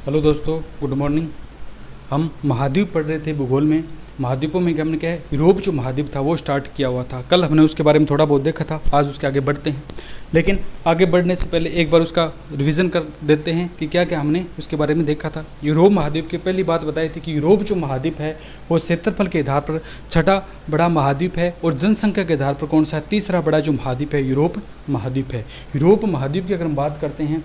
Hello दोस्तों, good morning. हम महाद्वीप पढ़ रहे थे भूगोल में। महाद्वीपों में हमने क्या है, यूरोप जो महाद्वीप था वो स्टार्ट किया हुआ था। कल हमने उसके बारे में थोड़ा बहुत देखा था, आज उसके आगे बढ़ते हैं। लेकिन आगे बढ़ने से पहले एक बार उसका रिवीजन कर देते हैं कि क्या क्या हमने उसके बारे में देखा था। यूरोप महाद्वीप की पहली बात बताई थी कि यूरोप जो महाद्वीप है वो क्षेत्रफल के आधार पर छठा बड़ा महाद्वीप है और जनसंख्या के आधार पर कौन सा तीसरा बड़ा जो महाद्वीप है यूरोप महाद्वीप है। यूरोप महाद्वीप की अगर हम बात करते हैं,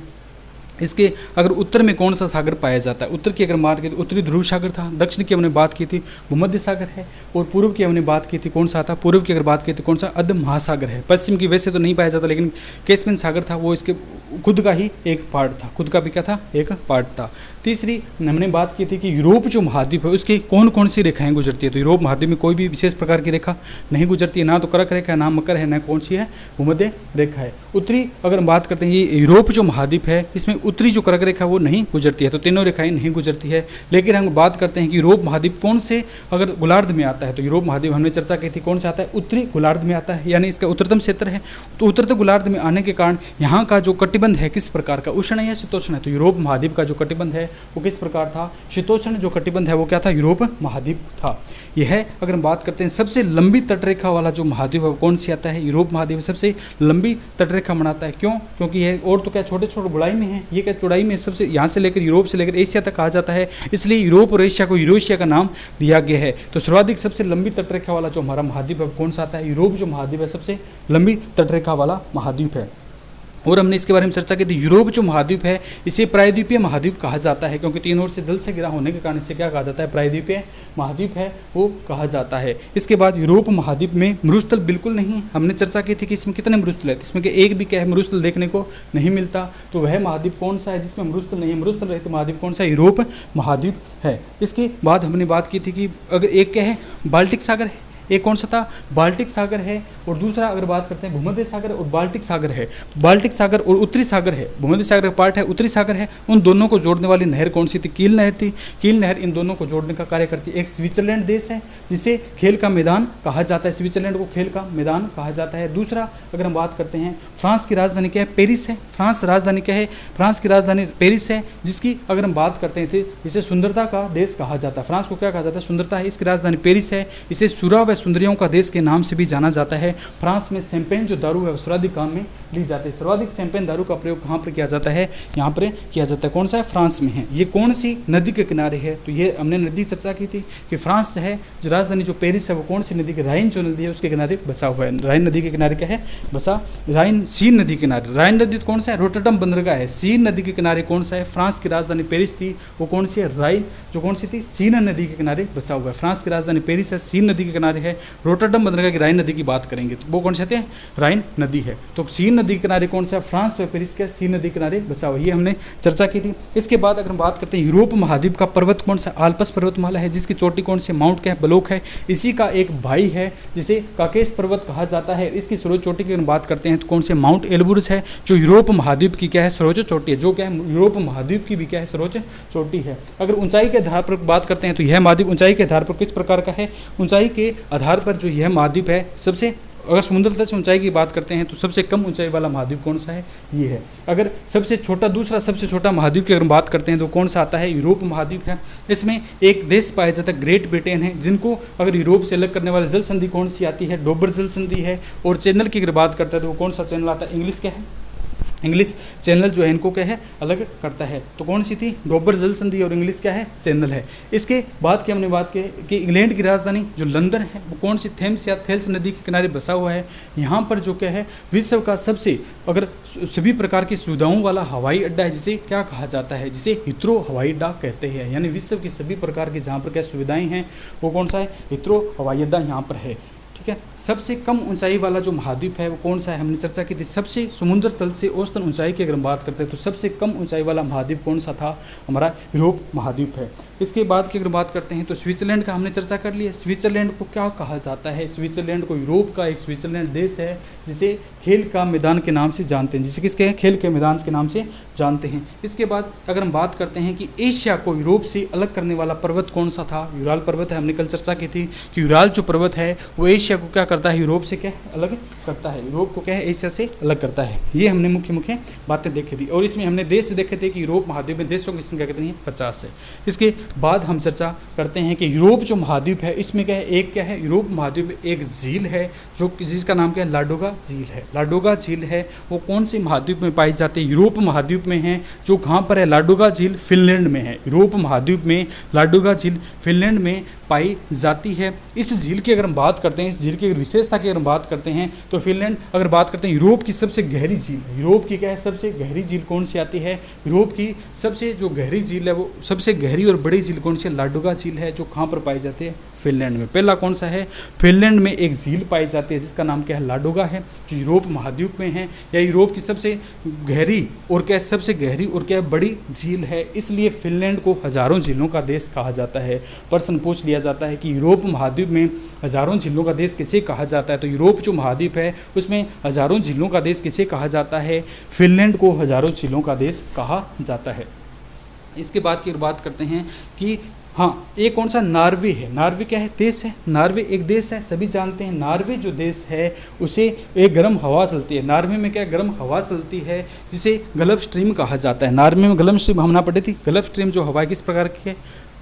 इसके अगर उत्तर में कौन सा सागर पाया जाता है, उत्तर की अगर बात की तो उत्तरी ध्रुव सागर था, दक्षिण की हमने बात की थी भूमध्य सागर है, और पूर्व की हमने बात की थी कौन सा था, पूर्व की अगर बात की तो कौन सा अरब महासागर है। पश्चिम की वैसे तो नहीं पाया जाता, लेकिन कैस्पियन सागर था वो इसके खुद का ही एक पार्ट था, खुद का भी क्या था, एक पार्ट था। तीसरी हमने बात की थी कि यूरोप जो महाद्वीप है उसकी कौन कौन सी रेखाएं गुजरती है। तो यूरोप महाद्वीप में कोई भी विशेष प्रकार की रेखा नहीं गुजरती है, ना तो कर्क रेखा है, ना मकर है, ना कौन सी है, भूमध्य रेखा है। उत्तरी अगर हम बात करते हैं, ये यूरोप जो महाद्वीप है इसमें उत्तरी जो कर्क रेखा वो नहीं गुजरती है, तो तीनों रेखाएं नहीं गुजरती है। लेकिन हम बात करते हैं कि यूरोप महाद्वीप कौन से अगर गोलार्ध में आता है, तो यूरोप महाद्वीप हमने चर्चा की थी कौन से आता है, उत्तरी गोलार्ध में आता है, यानी इसका उत्तरतम क्षेत्र है। तो उत्तरी गोलार्ध में आने के कारण यहाँ का जो कटिबंध है किस प्रकार का, उष्ण है या शीतोष्ण है। तो यूरोप महाद्वीप का जो कटिबंध है वो किस प्रकार था, शीतोष्ण जो कटिबंध है वो क्या था, यूरोप महाद्वीप था। यह है अगर हम बात करते हैं सबसे लंबी तटरेखा वाला जो महाद्वीप है वो कौन सी आता है, यूरोप महाद्वीप सबसे लंबी तटरेखा बनाता है। क्यों? क्योंकि यह और तो क्या छोटे छोटे गुड़ाई में है, ये क्या चौड़ाई में सबसे यहाँ से लेकर यूरोप से लेकर एशिया तक कहा जाता है, इसलिए यूरोप और एशिया को यूरेशिया का नाम दिया गया है। तो सर्वाधिक सबसे लंबी तटरेखा वाला जो हमारा महाद्वीप है कौन सा आता है, यूरोप जो महाद्वीप है सबसे लंबी तटरेखा वाला महाद्वीप है। और हमने इसके बारे में चर्चा की थी, यूरोप जो महाद्वीप है इसे प्रायद्वीपीय महाद्वीप कहा जाता है, क्योंकि तीन ओर से जल से घिरा होने के कारण इसे क्या कहा जाता है, प्रायद्वीपीय महाद्वीप है वो कहा जाता है। इसके बाद यूरोप महाद्वीप में मरुस्थल बिल्कुल नहीं, हमने चर्चा की थी कि इसमें कितने मरुस्थल है, इसमें एक भी क्या है, मरुस्थल देखने को नहीं मिलता। तो वह महाद्वीप कौन सा है जिसमें मरुस्थल नहीं है, मरुस्थल रहित महाद्वीप कौन सा, यूरोप महाद्वीप है। इसके बाद हमने बात की थी कि अगर एक क्या है, बाल्टिक सागर है, एक कौन सा था, बाल्टिक सागर है, और दूसरा अगर बात करते हैं भूमध्य सागर और बाल्टिक सागर है। बाल्टिक सागर और उत्तरी सागर है, भूमध्य सागर का पार्ट है, उत्तरी सागर है, उन दोनों को जोड़ने वाली नहर कौन सी थी, कील नहर थी। कील नहर इन दोनों को जोड़ने का कार्य करती है। एक स्विट्जरलैंड देश है जिसे खेल का मैदान कहा जाता है, स्विट्जरलैंड को खेल का मैदान कहा जाता है। दूसरा अगर हम बात करते हैं, फ्रांस की राजधानी क्या है, पेरिस है। फ्रांस राजधानी क्या है, फ्रांस की राजधानी पेरिस है, जिसकी अगर हम बात करते हैं जिसे सुंदरता का देश कहा जाता है। फ्रांस को क्या कहा जाता है, सुंदरता है, इसकी राजधानी पेरिस है। इसे सुरा व सुंदरियों का देश के नाम से भी जाना जाता है। फ्रांस में शैंपेन जो दारू है सर्वाधिक काम में ली जाती है। सर्वाधिक शैंपेन दारू का प्रयोग कहाँ पर किया जाता है, यहाँ पर किया जाता है, कौन सा है, फ्रांस में है। ये कौन सी नदी के किनारे है, तो ये हमने नदी चर्चा की थी कि फ्रांस है जो राजधानी जो पेरिस है वो कौन सी नदी के, राइन जो नदी है उसके किनारे बसा हुआ है। राइन नदी के किनारे क्या है, बसा, राइन सीन नदी के किनारे। राइन नदी कौन सा है, रोटरडम बंदरगाह है। सीन नदी के किनारे कौन सा है, फ्रांस की राजधानी पेरिस थी, वो कौन सी है, राइन जो कौन सी थी, सीन नदी के किनारे बसा हुआ है। फ्रांस की राजधानी पेरिस है, सीन नदी के किनारे है। रोटरडम बंदरगाह की राइन नदी की बात करेंगे तो वो कौन से हैं, राइन नदी है। तो सीन नदी के किनारे कौन सा, फ्रांस व पेरिस के सीन नदी के किनारे बसा हुआ, ये हमने चर्चा की थी। इसके बाद अगर हम बात करते हैं यूरोप महाद्वीप का पर्वत कौन सा, आल्प्स पर्वतमाला है, जिसकी चोटी कौन सी, माउंट क्या है, ब्लोक है। इसी का एक भाई है जिसे काकेश पर्वत कहा जाता है। इसकी सर्वोच्च चोटी की अगर बात करते हैं तो कौन से, माउंट एल्ब्रुस है, जो यूरोप महाद्वीप की क्या है, सर्वोच्च चोटी है, जो क्या है, यूरोप महाद्वीप की भी क्या है, सर्वोच्च चोटी है। अगर ऊंचाई के आधार पर बात करते हैं तो यह महाद्वीप ऊंचाई के आधार पर किस प्रकार का है, ऊंचाई के आधार पर जो यह महाद्वीप है सबसे, अगर समुद्र तल से ऊंचाई की बात करते हैं तो सबसे कम ऊंचाई वाला महाद्वीप कौन सा है, ये है। अगर सबसे छोटा, दूसरा सबसे छोटा महाद्वीप की अगर बात करते हैं तो कौन सा आता है, यूरोप महाद्वीप है। इसमें एक देश पाया जाता है ग्रेट ब्रिटेन है, जिनको अगर यूरोप से अलग करने वाली जल संधि कौन सी आती है, डोबर जल संधि है। और चैनल की अगर बात करते हैं तो वो कौन सा चैनल आता है, इंग्लिश क्या है, इंग्लिश चैनल जो है इनको क्या है, अलग करता है। तो कौन सी थी, डोबर जल संधि, और इंग्लिश क्या है, चैनल है। इसके बाद की हमने बात की कि इंग्लैंड की राजधानी जो लंदन है वो कौन सी, थेम्स या थेल्स नदी के किनारे बसा हुआ है। यहाँ पर जो क्या है, विश्व का सबसे अगर सभी प्रकार की सुविधाओं वाला हवाई अड्डा है, जिसे क्या कहा जाता है, जिसे हिथ्रो हवाई अड्डा कहते हैं। यानी विश्व की सभी प्रकार की जहाँ पर क्या सुविधाएँ हैं वो कौन सा है, हिथ्रो हवाई अड्डा यहाँ पर है। ठीक है। सबसे कम ऊंचाई वाला जो महाद्वीप है वो कौन सा है, हमने चर्चा की थी। सबसे समुद्र तल से औसतन ऊंचाई की अगर हम बात करते हैं तो सबसे कम ऊंचाई वाला महाद्वीप कौन सा था, हमारा यूरोप महाद्वीप है। इसके बाद की अगर बात करते हैं तो स्विट्जरलैंड का हमने चर्चा कर लिया। स्विट्जरलैंड को क्या कहा जाता है, स्विट्जरलैंड को यूरोप का एक स्विट्जरलैंड देश है जिसे खेल का मैदान के नाम से जानते हैं, जिसे किसके खेल के मैदान के नाम से जानते हैं। इसके बाद अगर हम बात करते हैं कि एशिया को यूरोप से अलग करने वाला पर्वत कौन सा था, यूराल पर्वत है। हमने कल चर्चा की थी कि यूराल जो पर्वत है वो एशिया एशिया को क्या करता है, यूरोप से क्या है अलग करता है, यूरोप को क्या है एशिया से अलग करता है। ये हमने मुख्य मुख्य बातें देखी थी और इसमें हमने देश देखे थे कि यूरोप महाद्वीप में देशों की संख्या कितनी है 50 है। इसके बाद हम चर्चा करते हैं कि यूरोप जो महाद्वीप है इसमें क्या है, एक क्या है यूरोप महाद्वीप में एक झील है जो जिसका नाम क्या है लाडोगा झील है। लाडोगा झील है वो कौन से महाद्वीप में पाई जाती है, यूरोप महाद्वीप में है। जो कहाँ पर है, लाडोगा झील फिनलैंड में है। यूरोप महाद्वीप में लाडोगा झील फिनलैंड में पाई जाती है। इस झील की अगर हम बात करते हैं, इस झील की अगर विशेषता की अगर हम बात करते हैं तो फिनलैंड अगर बात करते हैं यूरोप की सबसे गहरी झील है। यूरोप की क्या है सबसे गहरी झील कौन सी आती है, यूरोप की सबसे जो गहरी झील है वो सबसे गहरी और बड़ी झील कौन सी है, लाडोगा झील है जो कहाँ पर पाई जाती है फिनलैंड में। पहला कौन सा है, फिनलैंड में एक झील पाई जाती है जिसका नाम क्या है लाडोगा है, जो यूरोप महाद्वीप में है या यूरोप की सबसे गहरी और क्या सबसे गहरी और क्या बड़ी झील है। इसलिए फिनलैंड को हजारों झीलों का देश कहा जाता है। प्रश्न पूछ लिया जाता है कि यूरोप महाद्वीप में हजारों झीलों का देश किसे कहा जाता है, तो यूरोप जो महाद्वीप है उसमें हजारों झीलों का देश किसे कहा जाता है, फिनलैंड को हजारों झीलों का देश कहा जाता है। इसके बाद की बात करते हैं कि हाँ एक कौन सा, नार्वे है। नार्वे क्या है, देश है। नार्वे एक देश है, सभी जानते हैं। नार्वे जो देश है उसे एक गर्म हवा चलती है। नार्वे में क्या गर्म हवा चलती है जिसे गल्फ स्ट्रीम कहा जाता है। नार्वे में गल्फ स्ट्रीम हम ना पढ़ी थी, गल्फ स्ट्रीम जो हवा किस प्रकार की है,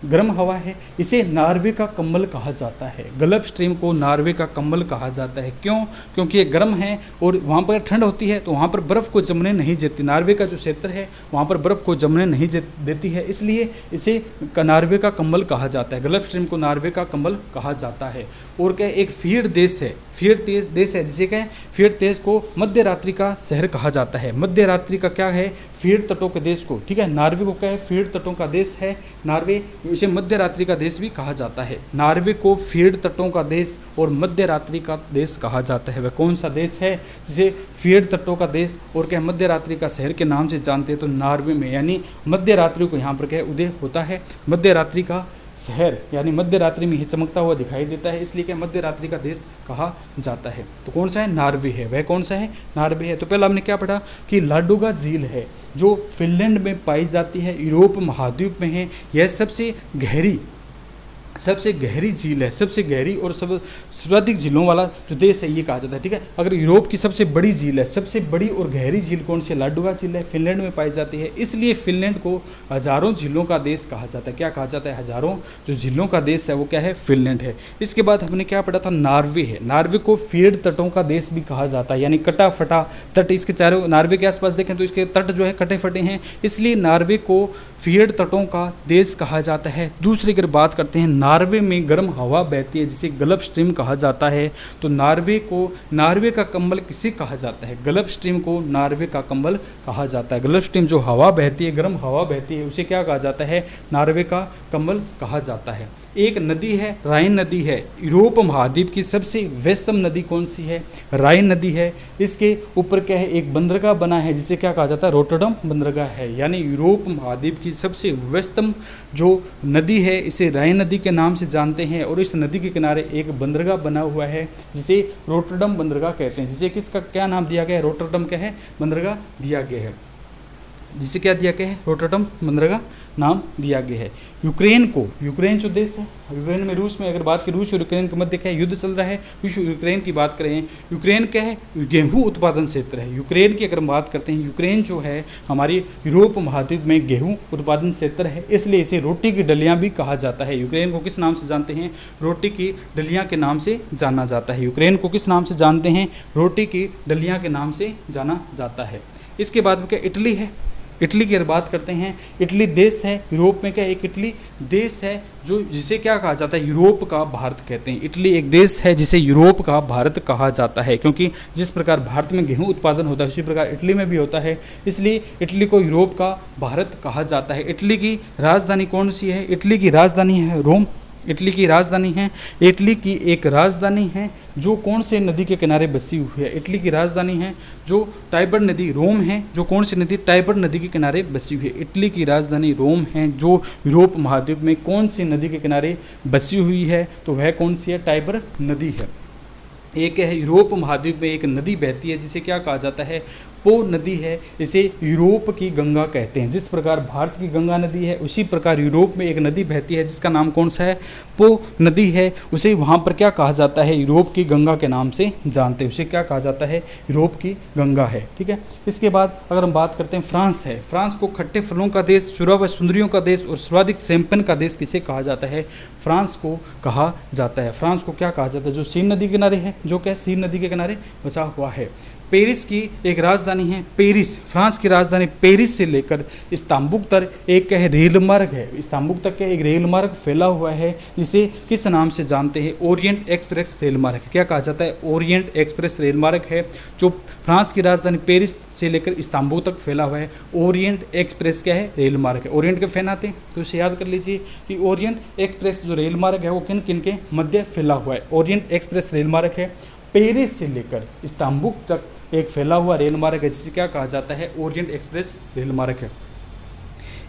गर्म हवा है। इसे नार्वे का कम्बल कहा जाता है। गल्फ स्ट्रीम को नार्वे का कम्बल कहा जाता है। क्यों, क्योंकि ये गर्म है और वहाँ पर ठंड होती है तो वहाँ पर बर्फ़ को जमने नहीं देती। नार्वे का जो क्षेत्र है वहाँ पर बर्फ़ को जमने नहीं देती है, इसलिए इसे नार्वे का कम्बल कहा जाता है। गल्फ स्ट्रीम को नार्वे का कम्बल कहा जाता है। और क्या एक फीड देश है, फीड देश है जिसे क्या है, फीड देश को मध्य रात्रि का शहर कहा जाता है। मध्य रात्रि का क्या है, फीड तटों के देश को, ठीक है। नार्वे को क्या है, फीड तटों का देश है। नार्वे इसे मध्य रात्रि का देश भी कहा जाता है। नार्वे को फीड तटों का देश और मध्य रात्रि का देश कहा जाता है। वह कौन सा देश है जिसे फीड तटों का देश और क्या मध्य रात्रि का शहर के नाम से जानते हैं, तो नार्वे में, यानी मध्य रात्रि को यहाँ पर क्या उदय होता है। मध्य रात्रि का शहर यानी मध्य रात्रि में ही चमकता हुआ दिखाई देता है, इसलिए क्या मध्य रात्रि का देश कहा जाता है। तो कौन सा है, नार्वे है। वह कौन सा है, नार्वे है। तो पहला हमने क्या पढ़ा कि लाडोगा झील है जो फिनलैंड में पाई जाती है, यूरोप महाद्वीप में है। यह सबसे गहरी झील है, सबसे गहरी और सर्वाधिक झीलों वाला जो देश है ये कहा जाता है, ठीक है। अगर यूरोप की सबसे बड़ी झील है, सबसे बड़ी और गहरी झील कौन सी, लाडोगा झील है, फिनलैंड में पाई जाती है। इसलिए फिनलैंड को हजारों झीलों का देश कहा जाता है। क्या कहा जाता है, हजारों जो झीलों का देश है वो क्या है, फिनलैंड है। इसके बाद हमने क्या पढ़ा था, नार्वे है। नार्वे को फीड तटों का देश भी कहा जाता है, यानी कटा फटा तट इसके चारों, नार्वे के आसपास देखें तो इसके तट जो है कटे फटे हैं, इसलिए नार्वे को फीड तटों का देश कहा जाता है। दूसरी अगर बात करते हैं, नार्वे में गर्म हवा बहती है जिसे गल्फ स्ट्रीम कहा जाता है। तो नार्वे का कंबल किसे कहा जाता है, गल्फ स्ट्रीम को नार्वे का कंबल कहा जाता है। गल्फ स्ट्रीम जो हवा बहती है, गर्म हवा बहती है, उसे क्या कहा जाता है, नार्वे का कंबल कहा जाता है। एक नदी है, राइन नदी है। यूरोप महाद्वीप की सबसे व्यस्तम नदी कौन सी है, राइन नदी है। इसके ऊपर क्या है, एक बंदरगाह बना है जिसे क्या कहा जाता है, रोटरडम बंदरगाह है। यानी यूरोप महाद्वीप की सबसे व्यस्तम जो नदी है इसे राइन नदी के नाम से जानते हैं। और इस नदी के किनारे एक बंदरगाह बना हुआ है जिसे रोटरडम बंदरगाह कहते हैं। जिसे किसका क्या नाम दिया गया है, रोटरडम क्या है, बंदरगाह दिया गया है, जिसे क्या दिया गया है, रोटरडम बंदरगाह नाम दिया गया है। यूक्रेन को, यूक्रेन जो देश है, यूक्रेन में रूस में अगर बात करें, रूस और यूक्रेन के मध्य क्या है, युद्ध चल रहा है। यूक्रेन की बात करें, यूक्रेन क्या है, गेहूं उत्पादन क्षेत्र है। यूक्रेन की अगर हम बात करते हैं, यूक्रेन जो है हमारी यूरोप महाद्वीप में गेहूं उत्पादन क्षेत्र है, इसलिए इसे रोटी की डलियाँ भी कहा जाता है। यूक्रेन को किस नाम से जानते हैं, रोटी की डलियाँ के नाम से जाना जाता है। यूक्रेन को किस नाम से जानते हैं, रोटी की डलियाँ के नाम से जाना जाता है। इसके बाद में क्या, इटली है। इटली की अगर बात करते हैं, इटली देश है यूरोप में, क्या एक इटली देश है जो जिसे क्या कहा जाता है, यूरोप का भारत कहते हैं। इटली एक देश है जिसे यूरोप का भारत कहा जाता है, क्योंकि जिस प्रकार भारत में गेहूं उत्पादन होता है उसी प्रकार इटली में भी होता है, इसलिए इटली को यूरोप का भारत कहा जाता है। इटली की राजधानी कौन सी है, इटली की राजधानी है रोम। इटली की राजधानी है, इटली की एक राजधानी है जो कौन से नदी के किनारे बसी हुई है, इटली की राजधानी है जो टाइबर नदी, रोम है जो कौन सी नदी, टाइबर नदी के किनारे बसी हुई है। इटली की राजधानी रोम है जो यूरोप महाद्वीप में कौन सी नदी के किनारे बसी हुई है, तो वह कौन सी है, टाइबर नदी है। एक है यूरोप महाद्वीप में एक नदी बहती है जिसे क्या कहा जाता है, पो नदी है, इसे यूरोप की गंगा कहते हैं। जिस प्रकार भारत की गंगा नदी है, उसी प्रकार यूरोप में एक नदी बहती है जिसका नाम कौन सा है, पो नदी है। उसे वहाँ पर क्या कहा जाता है, यूरोप की गंगा के नाम से जानते हैं। उसे क्या कहा जाता है, यूरोप की गंगा है। ठीक है, इसके बाद अगर हम बात करते हैं, फ्रांस है। फ्रांस को खट्टे फलों का देश, शुरा व सुंदरियों का देश और सर्वाधिक शैंपेन का देश किसे कहा जाता है, फ्रांस को कहा जाता है। फ्रांस को क्या कहा जाता है, जो सीन नदी के किनारे है, जो क्या सीन नदी के किनारे बसा हुआ है। पेरिस की एक राजधानी है, पेरिस, फ्रांस की राजधानी पेरिस से लेकर इस्तांबुल तक एक क्या है, रेल मार्ग है। इस्तांबुल तक का एक रेल मार्ग फैला हुआ है, जिसे किस नाम से जानते हैं, ओरिएंट एक्सप्रेस रेल मार्ग। क्या कहा जाता है, ओरिएंट एक्सप्रेस रेल मार्ग है, जो फ्रांस की राजधानी पेरिस से लेकर इस्तांबुल तक फैला हुआ है। ओरिएंट एक्सप्रेस क्या है, रेल मार्ग है। ओरिएंट के फैन आते हैं तो इसे याद कर लीजिए कि ओरिएंट एक्सप्रेस जो रेल मार्ग है वो किन किन के मध्य फैला हुआ है। ओरिएंट एक्सप्रेस रेल मार्ग है, पेरिस से लेकर इस्तांबुल तक एक फैला हुआ रेल मार्ग है, जिसे क्या कहा जाता है, ओरिएंट एक्सप्रेस रेल मार्ग है।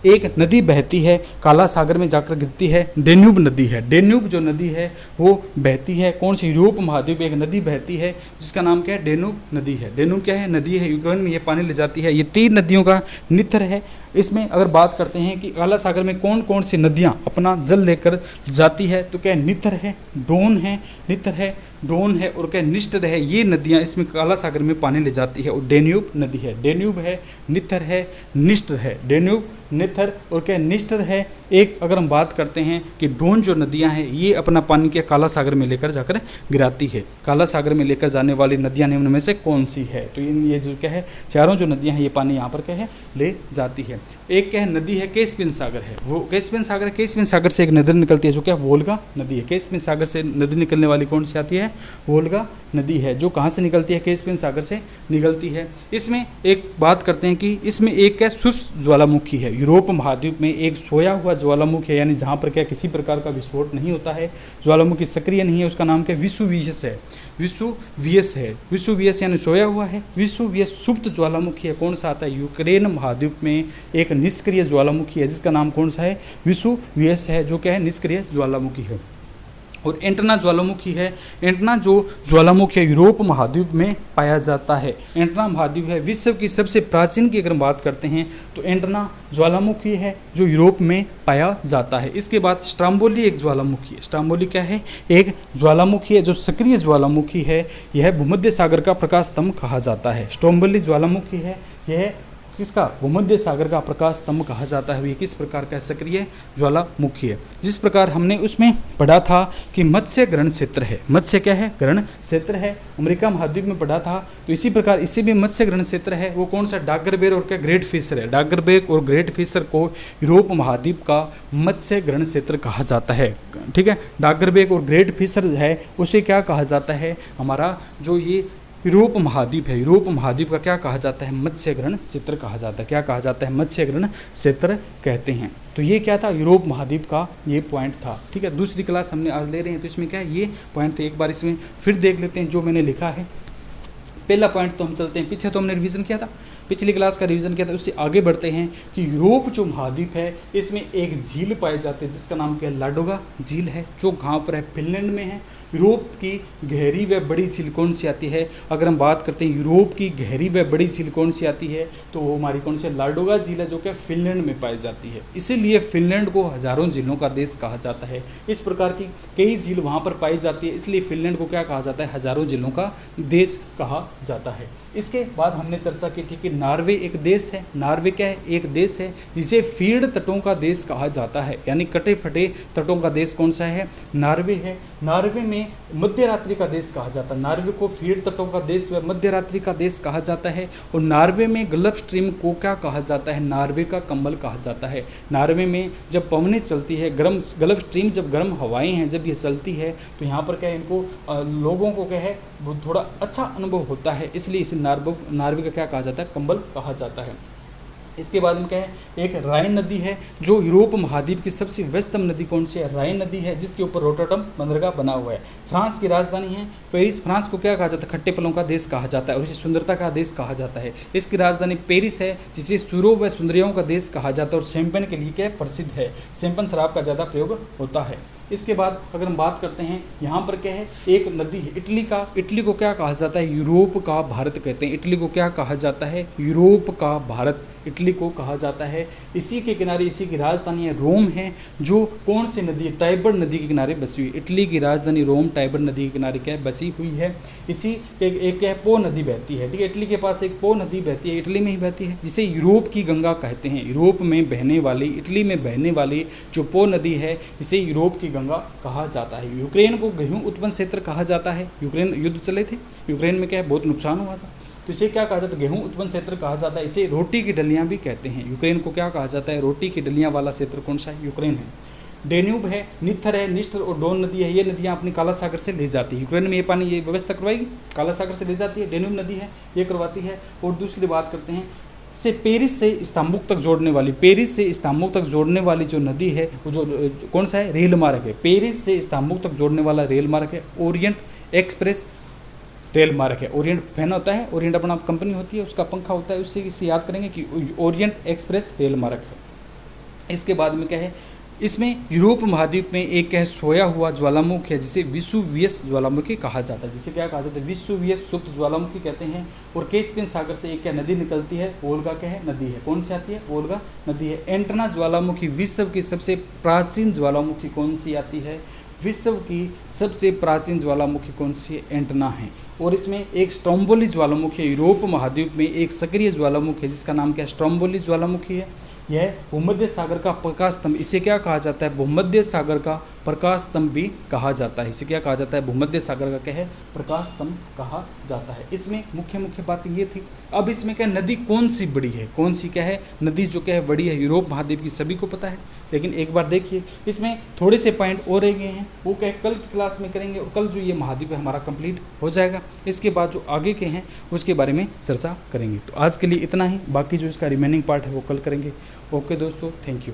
एक नदी बहती है, काला सागर में जाकर गिरती है, डेन्यूब नदी है। डेन्यूब जो नदी है वो बहती है कौन सी, यूरोप महाद्वीप में एक नदी बहती है जिसका नाम क्या है, डेन्यूब नदी है। डेन्यूब क्या है, नदी है, यूक्रेन में ये पानी ले जाती है। ये 3 नदियों का निथर है। इसमें अगर बात करते हैं कि काला सागर में कौन कौन सी नदियाँ अपना जल लेकर जाती है, तो क्या निथर है, डोन है, निथर है, डोन है और क्या निस्टर है। ये नदियाँ इसमें काला सागर में पानी ले जाती है और डेन्यूब नदी है। डेन्यूब है, निथर है, निस्टर है। डेन्यूब, निथर और क्या निस्टर है। एक अगर हम बात करते हैं कि डोन जो नदियाँ हैं ये अपना पानी के काला सागर में लेकर जाकर गिराती है। काला सागर में लेकर जाने वाली नदियाँ निम्न में से कौन सी है, तो ये जो क्या है, चारों जो नदियाँ हैं ये पानी यहाँ पर क्या है, ले जाती है। एक क्या है, नदी है, कैस्पियन सागर है, वो कैस्पियन सागर है। कैस्पियन सागर से एक नदी निकलती है जो क्या, वोल्गा नदी है। कैस्पियन सागर से नदी निकलने वाली कौन सी आती है, वोल्गा नदी है, जो कहाँ से निकलती है, कैस्पियन सागर से निकलती है। इसमें एक बात करते हैं कि इसमें एक क्या शुष्क ज्वालामुखी है। यूरोप महाद्वीप में एक सोया हुआ ज्वालामुखी है, यानी जहाँ पर क्या किसी प्रकार का विस्फोट नहीं होता है, ज्वालामुखी सक्रिय नहीं है, उसका नाम क्या, विसुवियस है। विसुवियस है, विसुवियस यानी सोया हुआ है। विसुवियस सुप्त ज्वालामुखी है, कौन सा आता है, यूक्रेन महाद्वीप में एक निष्क्रिय ज्वालामुखी है जिसका नाम कौन सा है, विसुवियस है, जो क्या है, निष्क्रिय ज्वालामुखी है। और एंटना ज्वालामुखी है। एंटना जो ज्वालामुखी है यूरोप महाद्वीप में पाया जाता है। एंटना महाद्वीप है विश्व की सबसे प्राचीन की अगर बात करते हैं तो एंटना ज्वालामुखी है जो यूरोप में पाया जाता है। इसके बाद स्ट्राम्बोली एक ज्वालामुखी है। स्ट्राम्बोली क्या है, एक ज्वालामुखी है जो सक्रिय ज्वालामुखी है। यह भूमध्य सागर का प्रकाश स्तंभ कहा जाता है। स्ट्राम्बोली ज्वालामुखी है, यह किसका, भूमध्य सागर का प्रकाश स्तंभ कहा जाता है। ये किस प्रकार का सक्रिय ज्वालामुखी है। जिस प्रकार हमने उसमें पढ़ा था कि मत्स्य ग्रहण क्षेत्र है। मत्स्य क्या है, ग्रहण क्षेत्र है, अमेरिका महाद्वीप में पढ़ा था। तो इसी प्रकार इसे भी मत्स्य ग्रहण क्षेत्र है। वो कौन सा, डागरबेर और क्या, ग्रेट फिशर है। डागरबेर और ग्रेट फिशर को यूरोप महाद्वीप का मत्स्य ग्रहण क्षेत्र कहा जाता है। ठीक है, डागरबेर और ग्रेट फिशर है उसे क्या कहा जाता है, हमारा जो ये यूरोप महाद्वीप है, यूरोप महाद्वीप का क्या कहा जाता है, मत्स्य ग्रहण क्षेत्र कहा जाता है। क्या कहा जाता है, मत्स्य ग्रहण क्षेत्र कहते हैं। तो ये क्या था, यूरोप महाद्वीप का ये पॉइंट था। ठीक है, दूसरी क्लास हमने आज ले रहे हैं तो इसमें क्या है, ये पॉइंट थे। एक बार इसमें फिर देख लेते हैं जो मैंने लिखा है। पहला पॉइंट तो हम चलते हैं, पीछे तो हमने रिवीजन किया था, पिछली क्लास का रिवीजन किया था, उससे आगे बढ़ते हैं कि यूरोप जो महाद्वीप है इसमें एक झील पाई जाती है जिसका नाम क्या है, लाडोगा झील है, जो कहाँ पर है, फिनलैंड में है। यूरोप की गहरी व बड़ी झील कौन सी आती है, अगर हम बात करते हैं यूरोप की गहरी व बड़ी झील कौन सी आती है तो वो हमारी कौन सी, लाडोगा झील है, जो कि फिनलैंड में पाई जाती है। इसीलिए फिनलैंड को हजारों झीलों का देश कहा जाता है। इस प्रकार की कई झील वहाँ पर पाई जाती है, इसलिए फिनलैंड को क्या कहा जाता है, हजारों झीलों का देश कहा जाता है। इसके बाद हमने चर्चा की थी कि नॉर्वे एक देश है। नॉर्वे क्या है, एक देश है जिसे फील्ड तटों का देश कहा जाता है, यानी कटे फटे तटों का देश कौन सा है, नॉर्वे है। नॉर्वे में मध्य रात्रि का देश कहा जाता है। नॉर्वे को फील्ड तटों का देश व मध्य रात्रि का देश कहा जाता है। और नॉर्वे में गल्फ स्ट्रीम को क्या कहा जाता है, नॉर्वे का कंबल कहा जाता है। नॉर्वे में जब पवनें चलती है, गर्म गल्फ स्ट्रीम, जब गर्म हवाएं हैं, जब ये चलती है तो यहाँ पर क्या है, इनको लोगों को क्या है, वो थोड़ा अच्छा अनुभव होता है, इसलिए इसे नॉर्वे का क्या कहा जाता है, कंबल कहा जाता है। इसके बाद में क्या है, एक राइन नदी है जो यूरोप महाद्वीप की सबसे व्यस्तम नदी कौन सी है, राइन नदी है, जिसके ऊपर रोटरडम बंदरगाह बना हुआ है। फ्रांस की राजधानी है पेरिस। फ्रांस को क्या कहा जाता है, खट्टे फलों का देश कहा जाता है और इसे सुंदरता का देश कहा जाता है। इसकी राजधानी पेरिस है, जिसे सुरों व सुंदरियों का देश कहा जाता है और शैंपेन के लिए क्या प्रसिद्ध है, शैंपेन शराब का ज़्यादा प्रयोग होता है। इसके बाद अगर हम बात करते हैं यहाँ पर क्या है, एक नदी है इटली का, इटली को क्या कहा जाता है, यूरोप का भारत कहते हैं। इटली को क्या कहा जाता है, यूरोप का भारत इटली को कहा जाता है। इसी के किनारे इसी की राजधानी है रोम है, जो कौन सी नदी है, टाइबर नदी के किनारे बसी हुई। इटली की राजधानी रोम टाइबर नदी के किनारे क्या है, बसी हुई है। इसी एक क्या है, पो नदी बहती है, ठीक है। इटली के पास एक पो नदी बहती है, इटली में ही बहती है, जिसे यूरोप की गंगा कहते हैं। यूरोप में बहने वाली, इटली में बहने वाली जो पो नदी है, इसे यूरोप की गंगा कहा जाता है। यूक्रेन को गेहूं उत्पन्न क्षेत्र कहा जाता है। यूक्रेन युद्ध चले थे, यूक्रेन में क्या है, बहुत नुकसान हुआ था, तो इसे क्या कहा जाता है, गेहूं उत्पन्न क्षेत्र कहा जाता है। इसे रोटी की डलियां भी कहते हैं। यूक्रेन को क्या कहा जाता है, रोटी की डलियां वाला क्षेत्र कौन सा है, यूक्रेन है। डेन्यूब है, निथर है, निस्टर और डोन नदी है, ये नदियां अपनी काला सागर से ले जाती है। यूक्रेन में ये पानी, ये व्यवस्था करवाएगी, काला सागर से ले जाती है। डेन्यूब नदी है, ये करवाती है। और दूसरी बात करते हैं, इसे पेरिस से इस्तांबुल तक जोड़ने वाली, पेरिस से इस्तांबुल तक जोड़ने वाली जो नदी है, वो जो कौन सा है, रेल मार्ग है। पेरिस से इस्तांबुल तक जोड़ने वाला रेल मार्ग है ओरिएंट एक्सप्रेस रेल मार्ग है। ओरिएंट फैन होता है, ओरिएंट अपना कंपनी होती है, उसका पंखा होता है, उससे इसे याद करेंगे कि ओरिएंट एक्सप्रेस रेल मार्ग है। इसके बाद में क्या है, इसमें यूरोप महाद्वीप में एक क्या है, सोया हुआ ज्वालामुखी है, जिसे विसुवियस ज्वालामुखी कहा जाता है। जिसे क्या कहा जाता है, विसुवियस सुप्त ज्वालामुखी कहते हैं। और कैस्पियन सागर से एक क्या नदी निकलती है, वोल्गा क्या है, नदी है। कौन सी आती है, वोल्गा नदी है। एंटना ज्वालामुखी, विश्व की सबसे प्राचीन ज्वालामुखी कौन सी आती है, विश्व की सबसे प्राचीन ज्वालामुखी कौन सी है, एंटना है। और इसमें एक स्ट्रोम्बोली ज्वालामुखी है, यूरोप महाद्वीप में एक सक्रिय ज्वालामुखी है, जिसका नाम क्या है, स्ट्रोम्बोली ज्वालामुखी है। यह भूमध्य सागर का प्रकाश स्तंभ, इसे क्या कहा जाता है, भूमध्य सागर का प्रकाश स्तंभ भी कहा जाता है। इसे क्या कहा जाता है, भूमध्य सागर का क्या है, प्रकाश स्तंभ कहा जाता है। इसमें मुख्य मुख्य बातें ये थी। अब इसमें क्या, नदी कौन सी बड़ी है, कौन सी क्या है नदी जो क्या है बड़ी है, यूरोप महाद्वीप की सभी को पता है। लेकिन एक बार देखिए, इसमें थोड़े से पॉइंट और रह गए हैं, वो क्या है कल की क्लास में करेंगे। और कल जो ये महाद्वीप है हमारा कंप्लीट हो जाएगा। इसके बाद जो आगे के हैं उसके बारे में चर्चा करेंगे। तो आज के लिए इतना ही, बाकी जो इसका रिमेनिंग पार्ट है वो कल करेंगे। ओके दोस्तों, थैंक यू।